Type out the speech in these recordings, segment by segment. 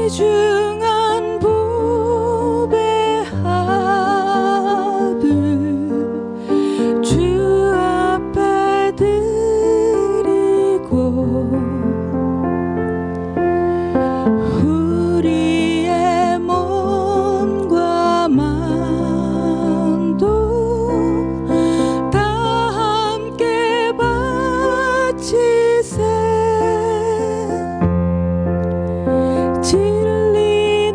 귀중한 보배 아들 주 앞에 드리고 우리의 몸과 마음도 다 함께 바치세. 진리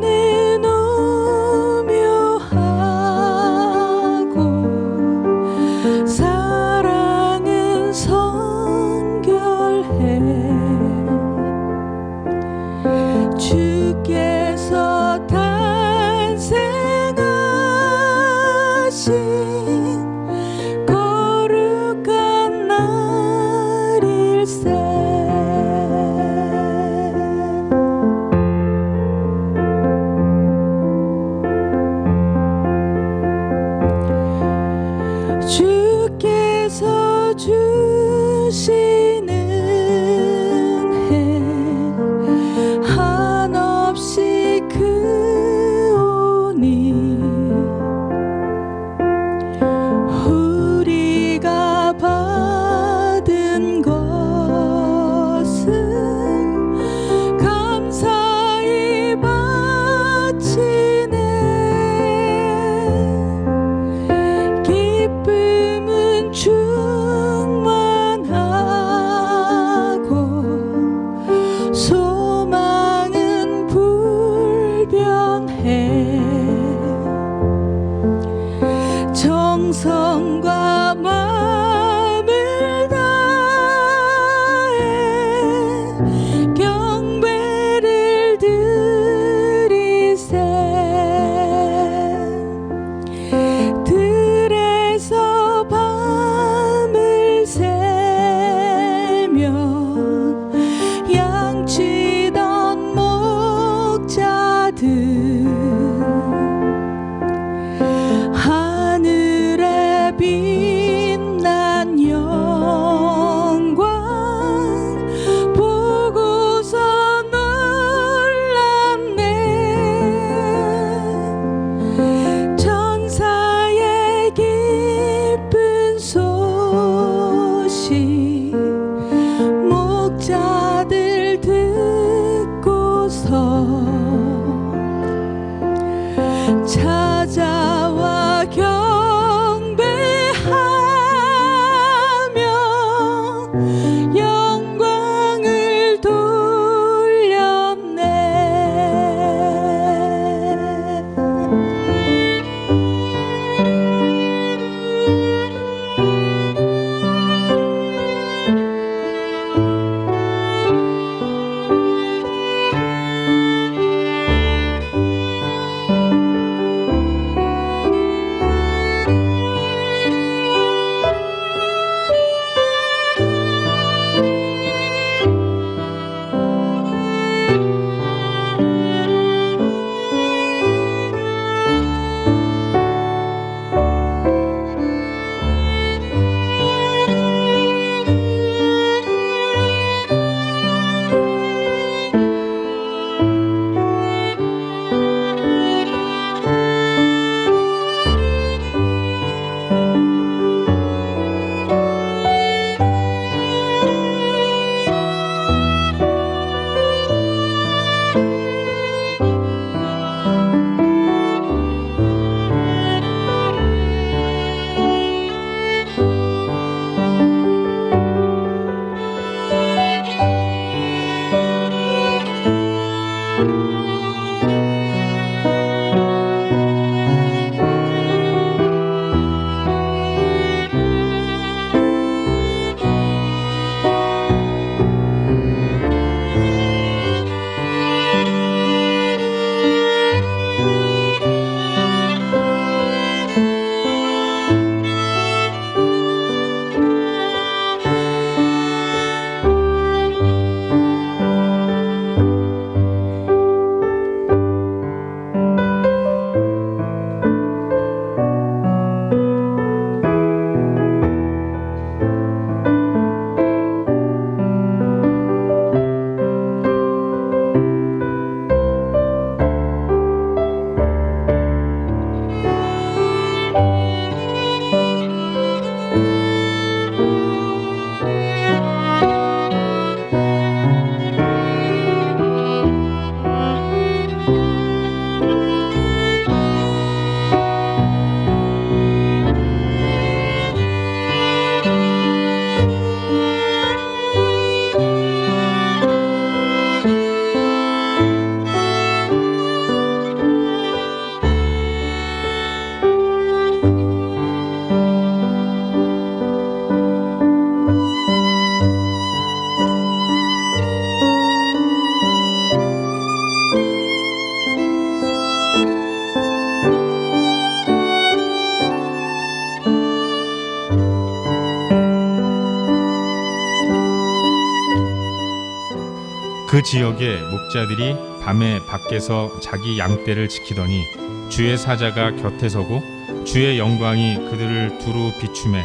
그 지역의 목자들이 밤에 밖에서 자기 양떼를 지키더니 주의 사자가 곁에 서고 주의 영광이 그들을 두루 비추매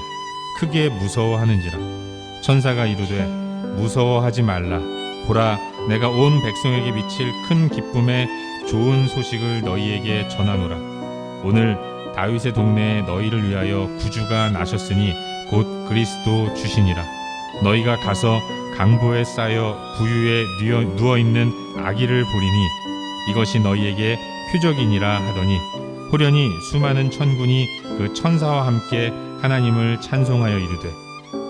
크게 무서워하는지라. 천사가 이르되 무서워하지 말라. 보라, 내가 온 백성에게 미칠 큰 기쁨의 좋은 소식을 너희에게 전하노라. 오늘 다윗의 동네에 너희를 위하여 구주가 나셨으니 곧 그리스도 주시니라. 너희가 가서 강보에 쌓여 구유에 누워있는 아기를 보리니 이것이 너희에게 표적이니라 하더니 호련히 수많은 천군이 그 천사와 함께 하나님을 찬송하여 이르되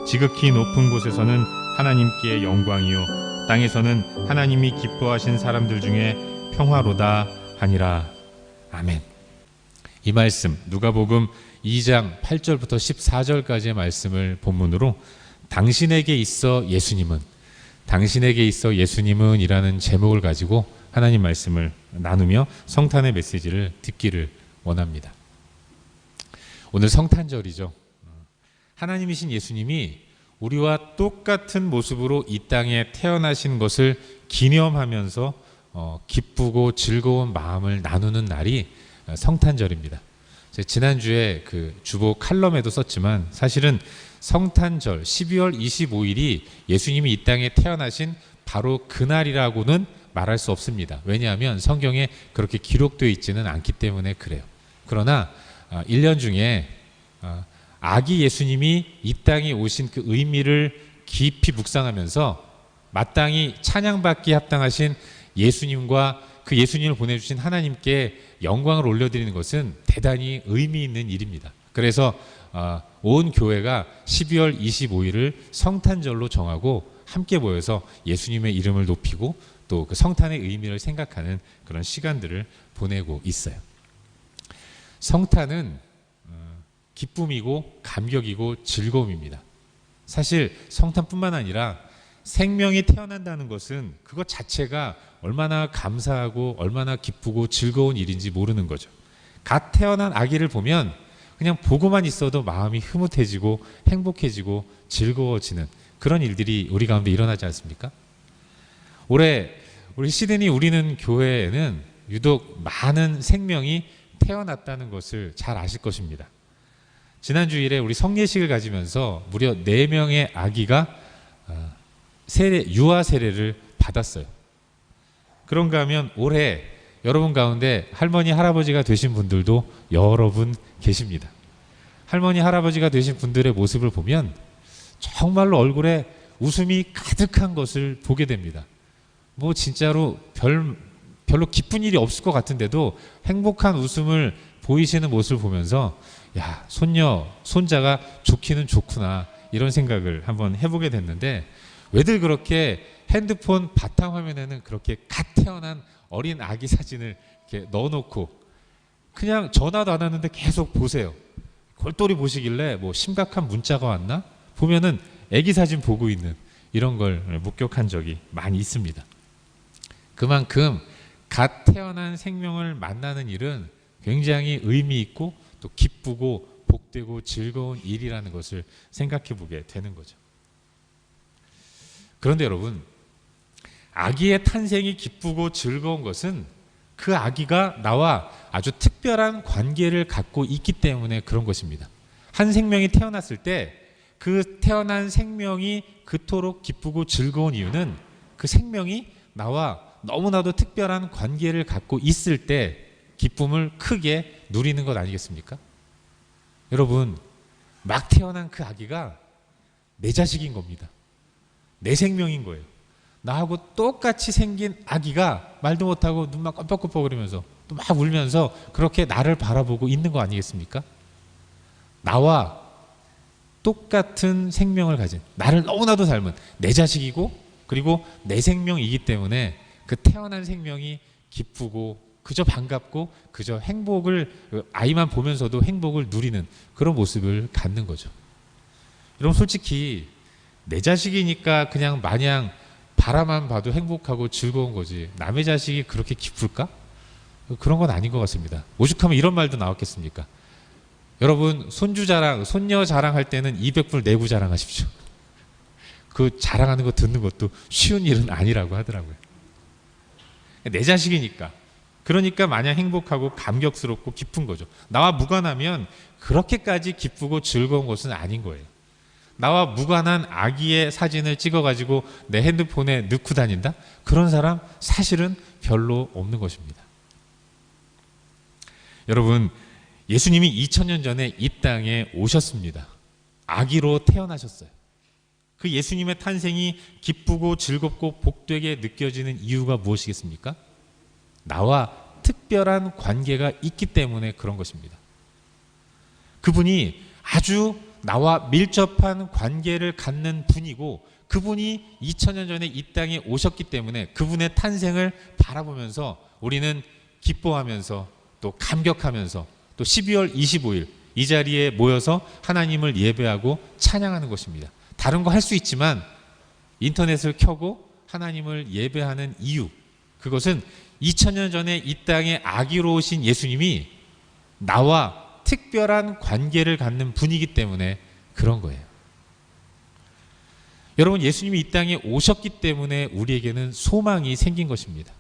지극히 높은 곳에서는 하나님께 영광이요 땅에서는 하나님이 기뻐하신 사람들 중에 평화로다 하니라. 아멘. 이 말씀 누가복음 2장 8절부터 14절까지의 말씀을 본문으로 당신에게 있어 예수님은, 당신에게 있어 예수님은 이라는 제목을 가지고 하나님 말씀을 나누며 성탄의 메시지를 듣기를 원합니다. 오늘 성탄절이죠. 하나님이신 예수님이 우리와 똑같은 모습으로 이 땅에 태어나신 것을 기념하면서 기쁘고 즐거운 마음을 나누는 날이 성탄절입니다. 지난주에 그 주보 칼럼에도 썼지만 사실은 성탄절 12월 25일이 예수님이 이 땅에 태어나신 바로 그날이라고는 말할 수 없습니다. 왜냐하면 성경에 그렇게 기록되어 있지는 않기 때문에 그래요. 그러나 1년 중에 아기 예수님이 이 땅에 오신 그 의미를 깊이 묵상하면서 마땅히 찬양받기에 합당하신 예수님과 그 예수님을 보내주신 하나님께 영광을 올려드리는 것은 대단히 의미 있는 일입니다. 그래서 온 교회가 12월 25일을 성탄절로 정하고 함께 모여서 예수님의 이름을 높이고 또 그 성탄의 의미를 생각하는 그런 시간들을 보내고 있어요. 성탄은 기쁨이고 감격이고 즐거움입니다. 사실 성탄뿐만 아니라 생명이 태어난다는 것은 그것 자체가 얼마나 감사하고 얼마나 기쁘고 즐거운 일인지 모르는 거죠. 갓 태어난 아기를 보면 그냥 보고만 있어도 마음이 흐뭇해지고 행복해지고 즐거워지는 그런 일들이 우리 가운데 일어나지 않습니까? 올해 우리 시드니 우리는 교회에는 유독 많은 생명이 태어났다는 것을 잘 아실 것입니다. 지난 주일에 우리 성례식을 가지면서 무려 4명의 아기가 유아 세례를 받았어요. 그런가 하면 올해 여러분 가운데 할머니 할아버지가 되신 분들도 여러분 계십니다. 할머니 할아버지가 되신 분들의 모습을 보면 정말로 얼굴에 웃음이 가득한 것을 보게 됩니다. 뭐 진짜로 별로 기쁜 일이 없을 것 같은데도 행복한 웃음을 보이시는 모습을 보면서 야, 손녀, 손자가 좋기는 좋구나 이런 생각을 한번 해보게 됐는데 왜들 그렇게 핸드폰 바탕화면에는 그렇게 갓 태어난 어린 아기 사진을 이렇게 넣어놓고 그냥 전화도 안 하는데 계속 보세요. 골똘히 보시길래 뭐 심각한 문자가 왔나? 보면은 아기 사진 보고 있는 이런 걸 목격한 적이 많이 있습니다. 그만큼 갓 태어난 생명을 만나는 일은 굉장히 의미 있고 또 기쁘고 복되고 즐거운 일이라는 것을 생각해 보게 되는 거죠. 그런데 여러분, 아기의 탄생이 기쁘고 즐거운 것은 그 아기가 나와 아주 특별한 관계를 갖고 있기 때문에 그런 것입니다. 한 생명이 태어났을 때 그 태어난 생명이 그토록 기쁘고 즐거운 이유는 그 생명이 나와 너무나도 특별한 관계를 갖고 있을 때 기쁨을 크게 누리는 것 아니겠습니까? 여러분, 막 태어난 그 아기가 내 자식인 겁니다. 내 생명인 거예요. 나하고 똑같이 생긴 아기가 말도 못하고 눈만 껌뻑껌뻑 거리면서 또 막 울면서 그렇게 나를 바라보고 있는 거 아니겠습니까? 나와 똑같은 생명을 가진, 나를 너무나도 닮은 내 자식이고 그리고 내 생명이기 때문에 그 태어난 생명이 기쁘고 그저 반갑고 그저 행복을, 아이만 보면서도 행복을 누리는 그런 모습을 갖는 거죠. 여러분, 솔직히 내 자식이니까 그냥 마냥 바라만 봐도 행복하고 즐거운 거지 남의 자식이 그렇게 기쁠까? 그런 건 아닌 것 같습니다. 오죽하면 이런 말도 나왔겠습니까? 여러분, 손주 자랑, 손녀 자랑할 때는 200불 내고 자랑하십시오. 그 자랑하는 거 듣는 것도 쉬운 일은 아니라고 하더라고요. 내 자식이니까. 그러니까 마냥 행복하고 감격스럽고 기쁜 거죠. 나와 무관하면 그렇게까지 기쁘고 즐거운 것은 아닌 거예요. 나와 무관한 아기의 사진을 찍어가지고 내 핸드폰에 넣고 다닌다? 그런 사람 사실은 별로 없는 것입니다. 여러분, 예수님이 2000년 전에 이 땅에 오셨습니다. 아기로 태어나셨어요. 그 예수님의 탄생이 기쁘고 즐겁고 복되게 느껴지는 이유가 무엇이겠습니까? 나와 특별한 관계가 있기 때문에 그런 것입니다. 그분이 아주 나와 밀접한 관계를 갖는 분이고, 그분이 2000년 전에 이 땅에 오셨기 때문에 그분의 탄생을 바라보면서 우리는 기뻐하면서 또 감격하면서 또 12월 25일 이 자리에 모여서 하나님을 예배하고 찬양하는 것입니다. 다른 거 할 수 있지만 인터넷을 켜고 하나님을 예배하는 이유, 그것은 2000년 전에 이 땅에 아기로 오신 예수님이 나와 특별한 관계를 갖는 분이기 때문에 그런 거예요. 여러분, 예수님이 이 땅에 오셨기 때문에 우리에게는 소망이 생긴 것입니다.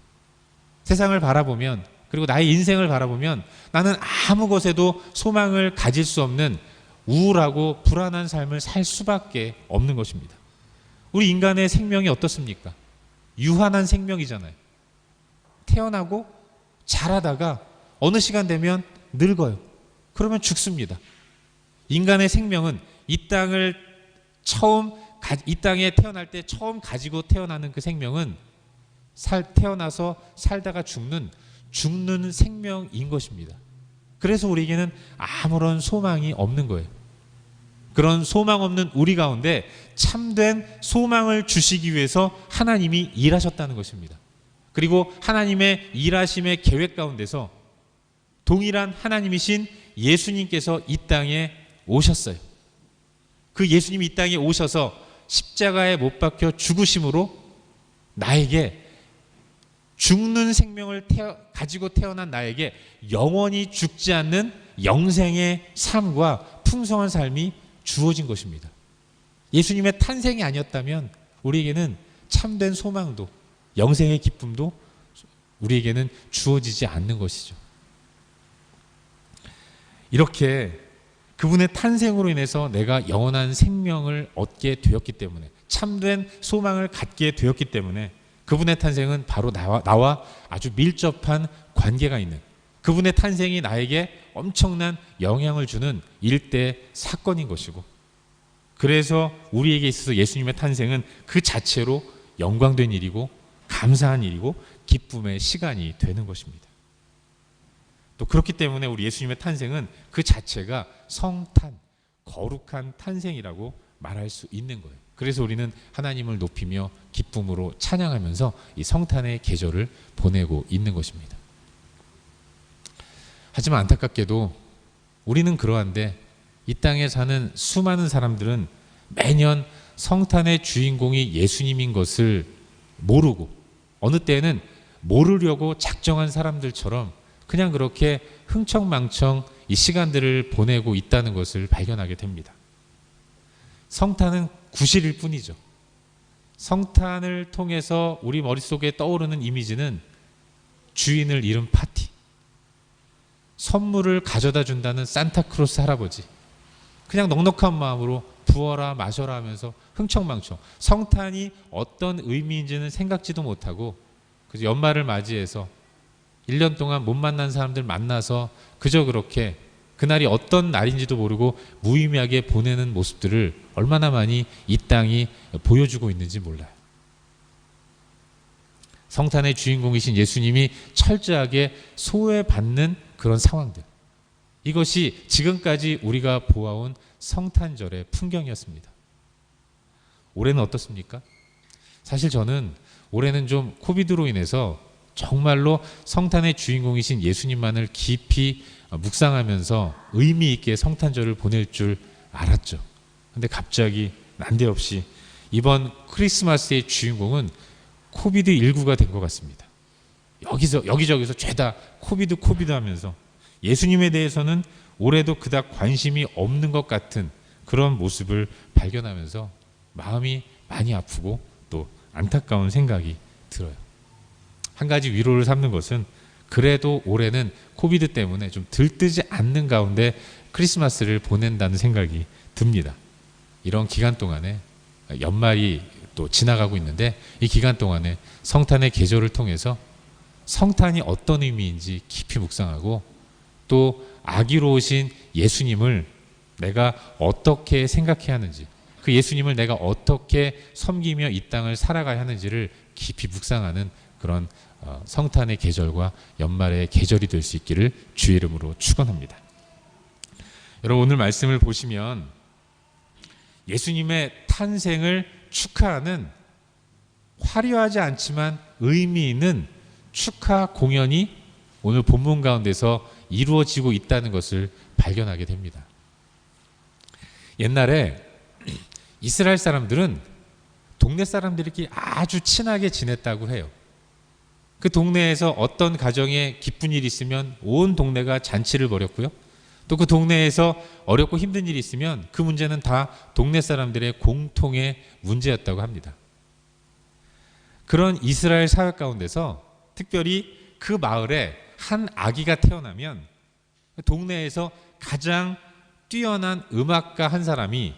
세상을 바라보면, 그리고 나의 인생을 바라보면 나는 아무 것에도 소망을 가질 수 없는 우울하고 불안한 삶을 살 수밖에 없는 것입니다. 우리 인간의 생명이 어떻습니까? 유한한 생명이잖아요. 태어나고 자라다가 어느 시간 되면 늙어요. 그러면 죽습니다. 인간의 생명은 이 땅에 태어날 때 처음 가지고 태어나는 그 생명은 태어나서 살다가 죽는 생명인 것입니다. 그래서 우리에게는 아무런 소망이 없는 거예요. 그런 소망 없는 우리 가운데 참된 소망을 주시기 위해서 하나님이 일하셨다는 것입니다. 그리고 하나님의 일하심의 계획 가운데서 동일한 하나님이신 예수님께서 이 땅에 오셨어요. 그 예수님이 이 땅에 오셔서 십자가에 못 박혀 죽으심으로 나에게 죽는 생명을 가지고 태어난 나에게 영원히 죽지 않는 영생의 삶과 풍성한 삶이 주어진 것입니다. 예수님의 탄생이 아니었다면 우리에게는 참된 소망도 영생의 기쁨도 우리에게는 주어지지 않는 것이죠. 이렇게 그분의 탄생으로 인해서 내가 영원한 생명을 얻게 되었기 때문에, 참된 소망을 갖게 되었기 때문에 그분의 탄생은 바로 나와 아주 밀접한 관계가 있는, 그분의 탄생이 나에게 엄청난 영향을 주는 일대 사건인 것이고, 그래서 우리에게 있어서 예수님의 탄생은 그 자체로 영광된 일이고 감사한 일이고 기쁨의 시간이 되는 것입니다. 또 그렇기 때문에 우리 예수님의 탄생은 그 자체가 성탄, 거룩한 탄생이라고 말할 수 있는 거예요. 그래서 우리는 하나님을 높이며 기쁨으로 찬양하면서 이 성탄의 계절을 보내고 있는 것입니다. 하지만 안타깝게도 우리는 그러한데 이 땅에 사는 수많은 사람들은 매년 성탄의 주인공이 예수님인 것을 모르고, 어느 때는 모르려고 작정한 사람들처럼 그냥 그렇게 흥청망청 이 시간들을 보내고 있다는 것을 발견하게 됩니다. 성탄은 구실일 뿐이죠. 성탄을 통해서 우리 머릿속에 떠오르는 이미지는 주인을 잃은 파티, 선물을 가져다 준다는 산타크로스 할아버지, 그냥 넉넉한 마음으로 부어라 마셔라 하면서 흥청망청, 성탄이 어떤 의미인지는 생각지도 못하고 그저 연말을 맞이해서 1년 동안 못 만난 사람들 만나서 그저 그렇게 그날이 어떤 날인지도 모르고 무의미하게 보내는 모습들을 얼마나 많이 이 땅이 보여주고 있는지 몰라요. 성탄의 주인공이신 예수님이 철저하게 소외받는 그런 상황들, 이것이 지금까지 우리가 보아온 성탄절의 풍경이었습니다. 올해는 어떻습니까? 사실 저는 올해는 좀 코비드로 인해서 정말로 성탄의 주인공이신 예수님만을 깊이 묵상하면서 의미 있게 성탄절을 보낼 줄 알았죠. 근데 갑자기 난데없이 이번 크리스마스의 주인공은 코비드19가 된 것 같습니다. 여기저기서 죄다 코비드 하면서 예수님에 대해서는 올해도 그닥 관심이 없는 것 같은 그런 모습을 발견하면서 마음이 많이 아프고 또 안타까운 생각이 들어요. 한 가지 위로를 삼는 것은 그래도 올해는 코비드 때문에 좀 들뜨지 않는 가운데 크리스마스를 보낸다는 생각이 듭니다. 이런 기간 동안에 연말이 또 지나가고 있는데 이 기간 동안에 성탄의 계절을 통해서 성탄이 어떤 의미인지 깊이 묵상하고 또 아기로 오신 예수님을 내가 어떻게 생각해야 하는지, 그 예수님을 내가 어떻게 섬기며 이 땅을 살아가야 하는지를 깊이 묵상하는 그런 성탄의 계절과 연말의 계절이 될 수 있기를 주의 이름으로 축원합니다. 여러분, 오늘 말씀을 보시면 예수님의 탄생을 축하하는 화려하지 않지만 의미 있는 축하 공연이 오늘 본문 가운데서 이루어지고 있다는 것을 발견하게 됩니다. 옛날에 이스라엘 사람들은 동네 사람들끼리 아주 친하게 지냈다고 해요. 그 동네에서 어떤 가정에 기쁜 일이 있으면 온 동네가 잔치를 벌였고요. 또 그 동네에서 어렵고 힘든 일이 있으면 그 문제는 다 동네 사람들의 공통의 문제였다고 합니다. 그런 이스라엘 사회 가운데서 특별히 그 마을에 한 아기가 태어나면 동네에서 가장 뛰어난 음악가 한 사람이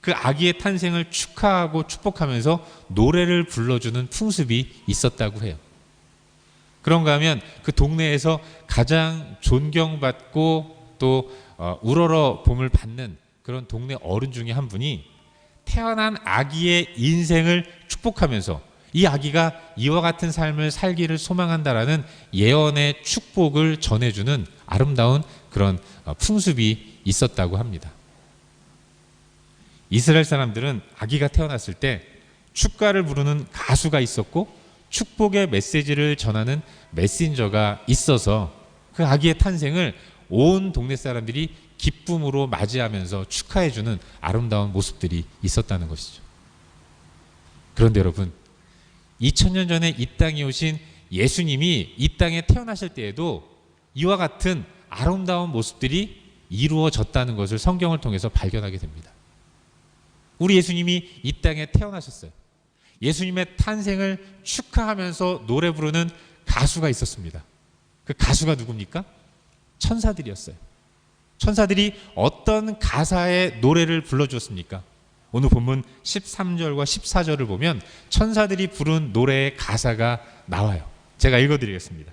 그 아기의 탄생을 축하하고 축복하면서 노래를 불러주는 풍습이 있었다고 해요. 그런가 하면 그 동네에서 가장 존경받고 또 우러러 봄을 받는 그런 동네 어른 중에 한 분이 태어난 아기의 인생을 축복하면서 이 아기가 이와 같은 삶을 살기를 소망한다라는 예언의 축복을 전해주는 아름다운 그런 풍습이 있었다고 합니다. 이스라엘 사람들은 아기가 태어났을 때 축가를 부르는 가수가 있었고 축복의 메시지를 전하는 메신저가 있어서 그 아기의 탄생을 온 동네 사람들이 기쁨으로 맞이하면서 축하해주는 아름다운 모습들이 있었다는 것이죠. 그런데 여러분, 2000년 전에 이 땅에 오신 예수님이 이 땅에 태어나실 때에도 이와 같은 아름다운 모습들이 이루어졌다는 것을 성경을 통해서 발견하게 됩니다. 우리 예수님이 이 땅에 태어나셨어요. 예수님의 탄생을 축하하면서 노래 부르는 가수가 있었습니다. 그 가수가 누굽니까? 천사들이었어요. 천사들이 어떤 가사의 노래를 불러주었습니까? 오늘 본문 13절과 14절을 보면 천사들이 부른 노래의 가사가 나와요. 제가 읽어드리겠습니다.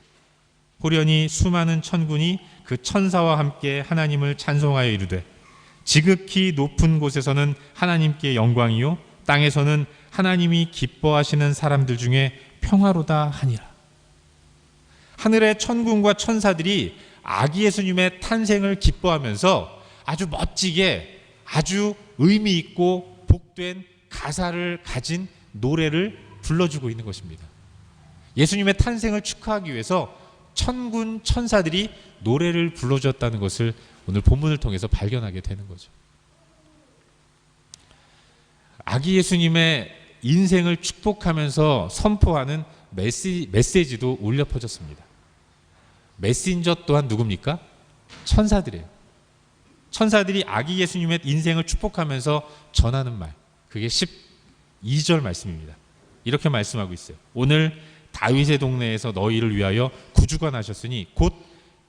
호련히 수많은 천군이 그 천사와 함께 하나님을 찬송하여 이르되 지극히 높은 곳에서는 하나님께 영광이요 땅에서는 하나님이 기뻐하시는 사람들 중에 평화로다 하니라. 하늘의 천군과 천사들이 아기 예수님의 탄생을 기뻐하면서 아주 멋지게 아주 의미 있고 복된 가사를 가진 노래를 불러주고 있는 것입니다. 예수님의 탄생을 축하하기 위해서 천군 천사들이 노래를 불러주었다는 것을 오늘 본문을 통해서 발견하게 되는 거죠. 아기 예수님의 인생을 축복하면서 선포하는 메시지도 울려 퍼졌습니다. 메신저 또한 누굽니까? 천사들이에요. 천사들이 아기 예수님의 인생을 축복하면서 전하는 말, 그게 12절 말씀입니다. 이렇게 말씀하고 있어요. 오늘 다윗의 동네에서 너희를 위하여 구주가 나셨으니 곧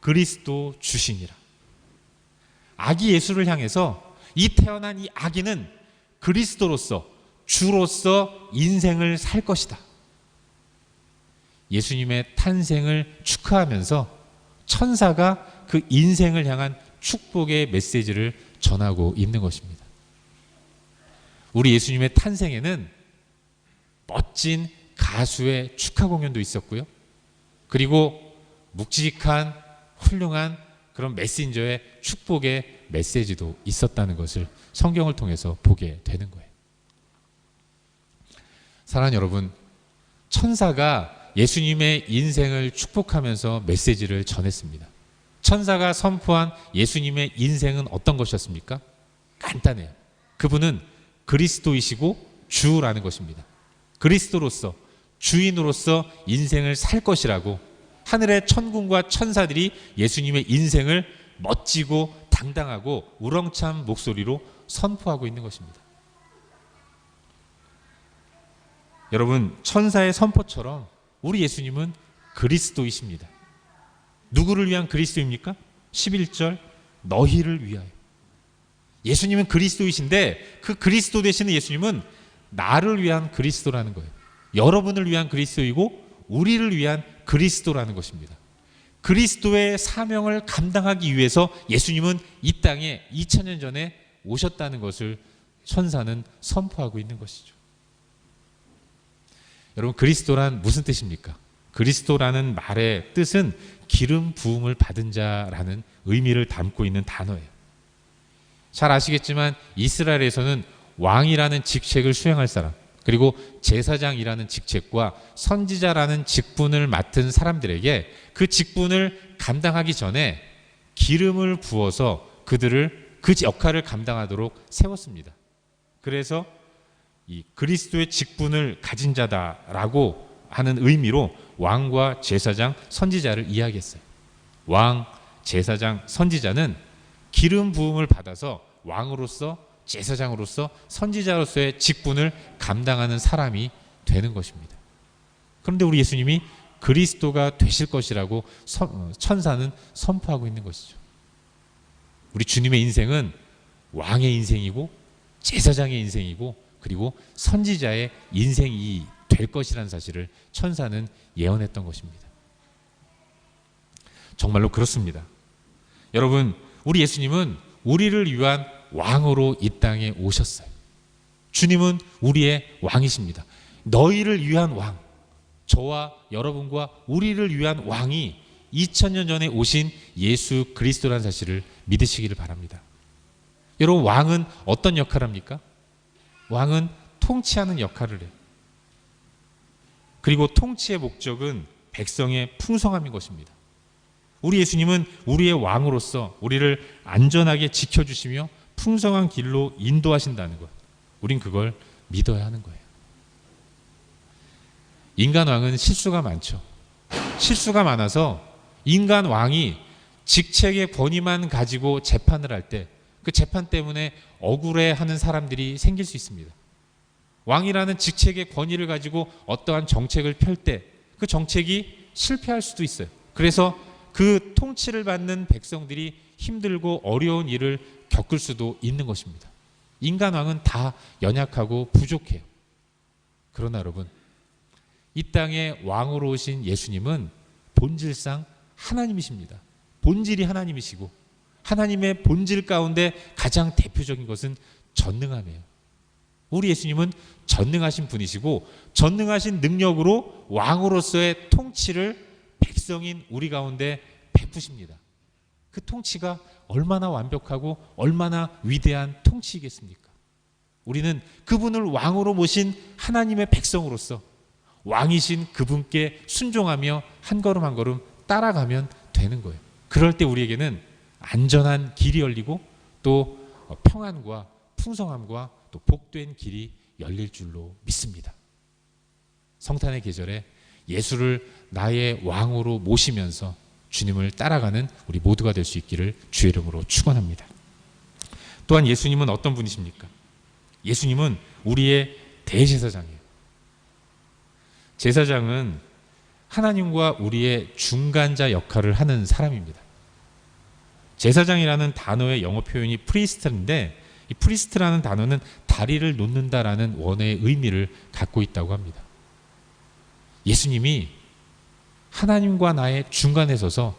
그리스도 주시니라. 아기 예수를 향해서 이 태어난 이 아기는 그리스도로서 주로서 인생을 살 것이다. 예수님의 탄생을 축하하면서 천사가 그 인생을 향한 축복의 메시지를 전하고 있는 것입니다. 우리 예수님의 탄생에는 멋진 가수의 축하 공연도 있었고요. 그리고 묵직한 훌륭한 그런 메신저의 축복의 메시지도 있었다는 것을 성경을 통해서 보게 되는 거예요. 사랑하는 여러분, 천사가 예수님의 인생을 축복하면서 메시지를 전했습니다. 천사가 선포한 예수님의 인생은 어떤 것이었습니까? 간단해요. 그분은 그리스도이시고 주라는 것입니다. 그리스도로서 주인으로서 인생을 살 것이라고 하늘의 천군과 천사들이 예수님의 인생을 멋지고 당당하고 우렁찬 목소리로 선포하고 있는 것입니다. 여러분, 천사의 선포처럼 우리 예수님은 그리스도이십니다. 누구를 위한 그리스도입니까? 11절 너희를 위하여. 예수님은 그리스도이신데 그 그리스도 되시는 예수님은 나를 위한 그리스도라는 거예요. 여러분을 위한 그리스도이고 우리를 위한 그리스도라는 것입니다. 그리스도의 사명을 감당하기 위해서 예수님은 이 땅에 2000년 전에 오셨다는 것을 천사는 선포하고 있는 것이죠. 여러분, 그리스도란 무슨 뜻입니까? 그리스도라는 말의 뜻은 기름 부음을 받은 자라는 의미를 담고 있는 단어예요. 잘 아시겠지만 이스라엘에서는 왕이라는 직책을 수행할 사람, 그리고 제사장이라는 직책과 선지자라는 직분을 맡은 사람들에게 그 직분을 감당하기 전에 기름을 부어서 그들을 그 역할을 감당하도록 세웠습니다. 그래서 이 그리스도의 직분을 가진 자다라고 하는 의미로 왕과 제사장, 선지자를 이야기했어요. 왕, 제사장, 선지자는 기름 부음을 받아서 왕으로서, 제사장으로서, 선지자로서의 직분을 감당하는 사람이 되는 것입니다. 그런데 우리 예수님이 그리스도가 되실 것이라고 천사는 선포하고 있는 것이죠. 우리 주님의 인생은 왕의 인생이고 제사장의 인생이고 그리고 선지자의 인생이 될 것이라는 사실을 천사는 예언했던 것입니다. 정말로 그렇습니다. 여러분, 우리 예수님은 우리를 위한 왕으로 이 땅에 오셨어요. 주님은 우리의 왕이십니다. 너희를 위한 왕, 저와 여러분과 우리를 위한 왕이 2000년 전에 오신 예수 그리스도라는 사실을 믿으시기를 바랍니다. 여러분, 왕은 어떤 역할을 합니까? 왕은 통치하는 역할을 해요. 그리고 통치의 목적은 백성의 풍성함인 것입니다. 우리 예수님은 우리의 왕으로서 우리를 안전하게 지켜주시며 풍성한 길로 인도하신다는 것, 우린 그걸 믿어야 하는 거예요. 인간 왕은 실수가 많죠. 실수가 많아서 인간 왕이 직책의 권위만 가지고 재판을 할 때 그 재판 때문에 억울해하는 사람들이 생길 수 있습니다. 왕이라는 직책의 권위를 가지고 어떠한 정책을 펼 때 그 정책이 실패할 수도 있어요. 그래서 그 통치를 받는 백성들이 힘들고 어려운 일을 겪을 수도 있는 것입니다. 인간 왕은 다 연약하고 부족해요. 그러나 여러분, 이 땅에 왕으로 오신 예수님은 본질상 하나님이십니다. 본질이 하나님이시고 하나님의 본질 가운데 가장 대표적인 것은 전능함이에요. 우리 예수님은 전능하신 분이시고 전능하신 능력으로 왕으로서의 통치를 백성인 우리 가운데 베푸십니다. 그 통치가 얼마나 완벽하고 얼마나 위대한 통치이겠습니까? 우리는 그분을 왕으로 모신 하나님의 백성으로서 왕이신 그분께 순종하며 한 걸음 한 걸음 따라가면 되는 거예요. 그럴 때 우리에게는 안전한 길이 열리고 또 평안과 풍성함과 또 복된 길이 열릴 줄로 믿습니다. 성탄의 계절에 예수를 나의 왕으로 모시면서 주님을 따라가는 우리 모두가 될 수 있기를 주의 이름으로 축원합니다. 또한 예수님은 어떤 분이십니까? 예수님은 우리의 대제사장이에요. 제사장은 하나님과 우리의 중간자 역할을 하는 사람입니다. 제사장이라는 단어의 영어 표현이 프리스트인데 이 프리스트라는 단어는 다리를 놓는다라는 원어의 의미를 갖고 있다고 합니다. 예수님이 하나님과 나의 중간에 서서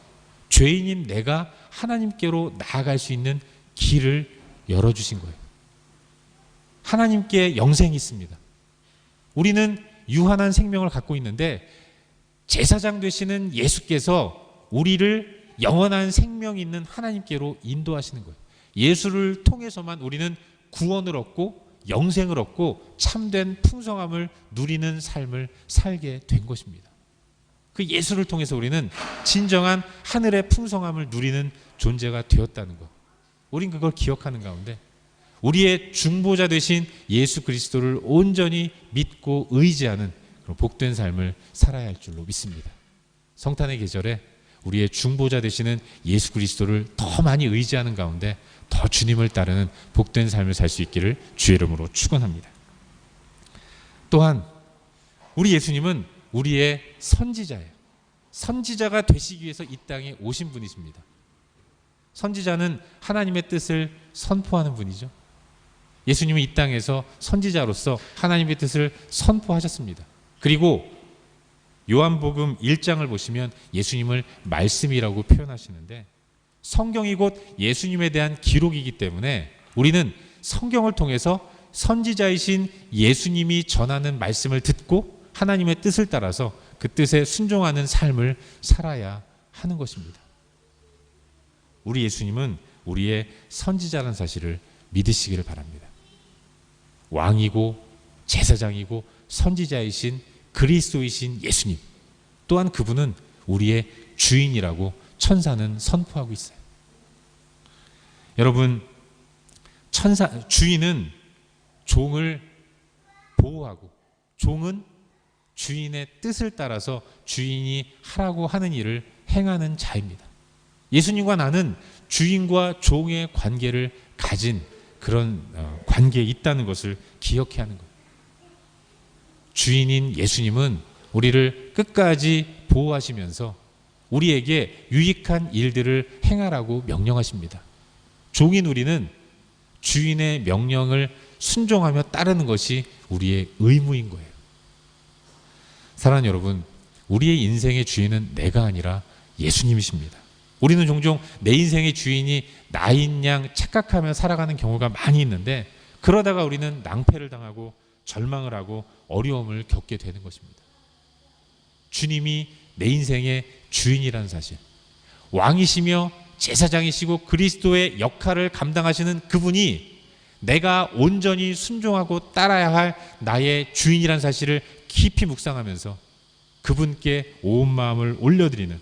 죄인인 내가 하나님께로 나아갈 수 있는 길을 열어주신 거예요. 하나님께 영생이 있습니다. 우리는 유한한 생명을 갖고 있는데 제사장 되시는 예수께서 우리를 영원한 생명이 있는 하나님께로 인도하시는 거예요. 예수를 통해서만 우리는 구원을 얻고 영생을 얻고 참된 풍성함을 누리는 삶을 살게 된 것입니다. 그 예수를 통해서 우리는 진정한 하늘의 풍성함을 누리는 존재가 되었다는 것. 우린 그걸 기억하는 가운데 우리의 중보자 되신 예수 그리스도를 온전히 믿고 의지하는 그런 복된 삶을 살아야 할 줄로 믿습니다. 성탄의 계절에 우리의 중보자 되시는 예수 그리스도를 더 많이 의지하는 가운데 더 주님을 따르는 복된 삶을 살 수 있기를 주의 이름으로 축원합니다. 또한 우리 예수님은 우리의 선지자예요. 선지자가 되시기 위해서 이 땅에 오신 분이십니다. 선지자는 하나님의 뜻을 선포하는 분이죠. 예수님은 이 땅에서 선지자로서 하나님의 뜻을 선포하셨습니다. 그리고 요한복음 1장을 보시면 예수님을 말씀이라고 표현하시는데, 성경이 곧 예수님에 대한 기록이기 때문에 우리는 성경을 통해서 선지자이신 예수님이 전하는 말씀을 듣고 하나님의 뜻을 따라서 그 뜻에 순종하는 삶을 살아야 하는 것입니다. 우리 예수님은 우리의 선지자라는 사실을 믿으시기를 바랍니다. 왕이고 제사장이고 선지자이신 그리스도이신 예수님, 또한 그분은 우리의 주인이라고 천사는 선포하고 있어요. 여러분, 주인은 종을 보호하고 종은 주인의 뜻을 따라서 주인이 하라고 하는 일을 행하는 자입니다. 예수님과 나는 주인과 종의 관계를 가진 그런 관계에 있다는 것을 기억해야 하는 거예요. 주인인 예수님은 우리를 끝까지 보호하시면서 우리에게 유익한 일들을 행하라고 명령하십니다. 종인 우리는 주인의 명령을 순종하며 따르는 것이 우리의 의무인 거예요. 사랑하는 여러분, 우리의 인생의 주인은 내가 아니라 예수님이십니다. 우리는 종종 내 인생의 주인이 나인 양 착각하며 살아가는 경우가 많이 있는데, 그러다가 우리는 낭패를 당하고 절망을 하고 어려움을 겪게 되는 것입니다. 주님이 내 인생의 주인이라는 사실, 왕이시며 제사장이시고 그리스도의 역할을 감당하시는 그분이 내가 온전히 순종하고 따라야 할 나의 주인이라는 사실을 깊이 묵상하면서 그분께 온 마음을 올려드리는,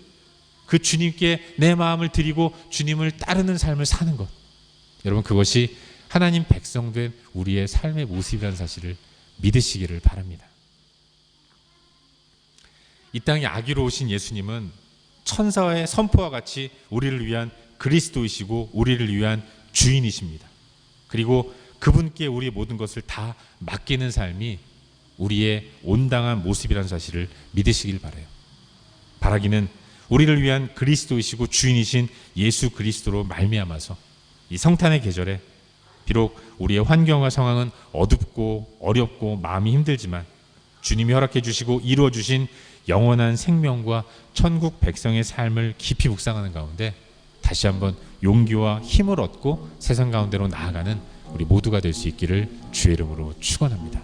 그 주님께 내 마음을 드리고 주님을 따르는 삶을 사는 것, 여러분, 그것이 하나님 백성된 우리의 삶의 모습이라는 사실을 믿으시기를 바랍니다. 이 땅에 아기로 오신 예수님은 천사의 선포와 같이 우리를 위한 그리스도이시고 우리를 위한 주인이십니다. 그리고 그분께 우리의 모든 것을 다 맡기는 삶이 우리의 온당한 모습이라는 사실을 믿으시길 바라요. 바라기는 우리를 위한 그리스도이시고 주인이신 예수 그리스도로 말미암아서 이 성탄의 계절에 비록 우리의 환경과 상황은 어둡고 어렵고 마음이 힘들지만 주님이 허락해 주시고 이루어 주신 영원한 생명과 천국 백성의 삶을 깊이 묵상하는 가운데 다시 한번 용기와 힘을 얻고 세상 가운데로 나아가는 우리 모두가 될 수 있기를 주의 이름으로 축원합니다.